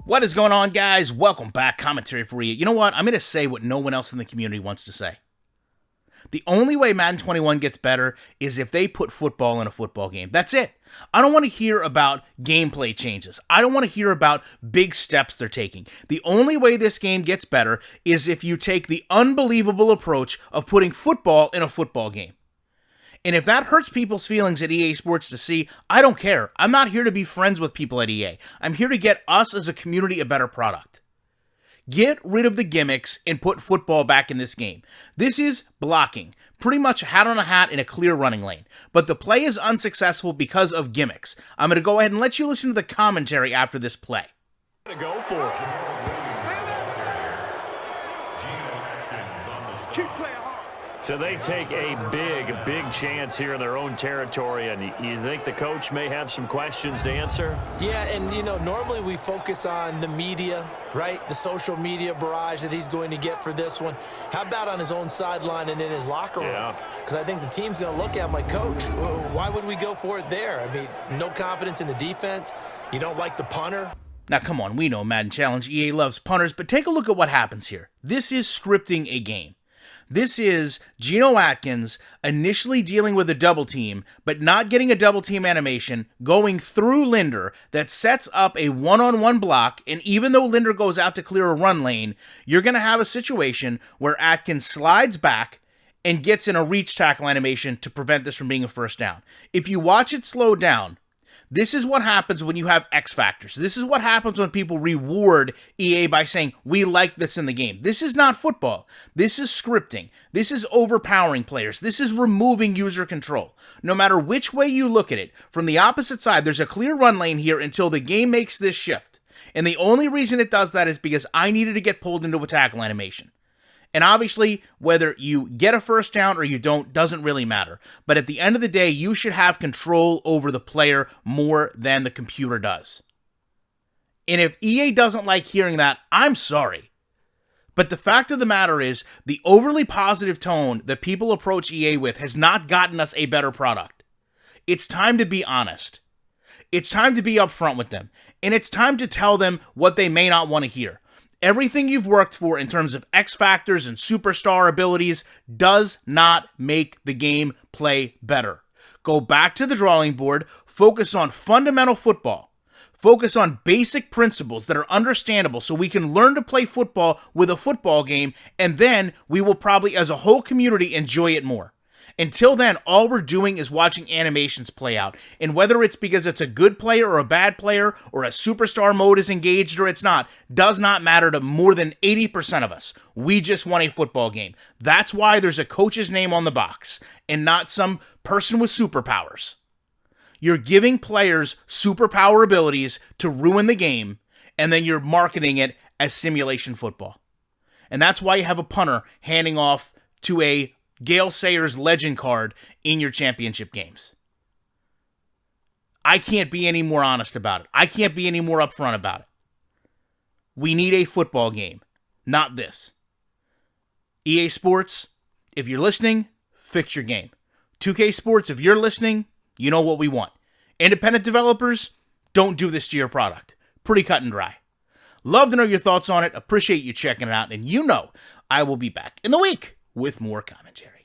What is going on, guys? Welcome back. Commentary for you. You know what? I'm going to say what no one else in the community wants to say. The only way Madden 21 gets better is if they put football in a football game. That's it. I don't want to hear about gameplay changes. I don't want to hear about big steps they're taking. The only way this game gets better is if you take the unbelievable approach of putting football in a football game. And if that hurts people's feelings at EA Sports to see, I don't care. I'm not here to be friends with people at EA. I'm here to get us as a community a better product. Get rid of the gimmicks and put football back in this game. This is blocking. Pretty much hat on a hat in a clear running lane. But the play is unsuccessful because of gimmicks. I'm going to go ahead and let you listen to the commentary after this play. Go for it. Keep playing hard. So they take a big chance here in their own territory, and you think the coach may have some questions to answer? Yeah, and, normally we focus on the media, right? The social media barrage that he's going to get for this one. How about on his own sideline and in his locker room? Yeah. Because I think the team's going to look at him like, Coach, why would we go for it there? I mean, no confidence in the defense. You don't like the punter. Now, come on, we know Madden Challenge, EA loves punters, but take a look at what happens here. This is scripting a game. This is Geno Atkins initially dealing with a double team, but not getting a double team animation, going through Linder that sets up a one-on-one block, and even though Linder goes out to clear a run lane, you're going to have a situation where Atkins slides back and gets in a reach tackle animation to prevent this from being a first down. If you watch it slow down, this is what happens when you have X factors. This is what happens when people reward EA by saying, we like this in the game. This is not football. This is scripting. This is overpowering players. This is removing user control. No matter which way you look at it, from the opposite side, there's a clear run lane here until the game makes this shift. And the only reason it does that is because I needed to get pulled into a tackle animation. And obviously, whether you get a first down or you don't doesn't really matter. But at the end of the day, you should have control over the player more than the computer does. And if EA doesn't like hearing that, I'm sorry. But the fact of the matter is, the overly positive tone that people approach EA with has not gotten us a better product. It's time to be honest. It's time to be upfront with them. And it's time to tell them what they may not want to hear. Everything you've worked for in terms of X factors and superstar abilities does not make the game play better. Go back to the drawing board, focus on fundamental football. Focus on basic principles that are understandable so we can learn to play football with a football game, and then we will probably, as a whole community, enjoy it more. Until then, all we're doing is watching animations play out. And whether it's because it's a good player or a bad player, or a superstar mode is engaged or it's not, does not matter to more than 80% of us. We just want a football game. That's why there's a coach's name on the box, and not some person with superpowers. You're giving players superpower abilities to ruin the game, and then you're marketing it as simulation football. And that's why you have a punter handing off to a Gale Sayers legend card in your championship games. I can't be any more honest about it. I can't be any more upfront about it. We need a football game, not this. EA Sports, if you're listening, fix your game. 2K Sports, if you're listening, you know what we want. Independent developers, don't do this to your product. Pretty cut and dry. Love to know your thoughts on it. Appreciate you checking it out. And you know I will be back in the week with more commentary.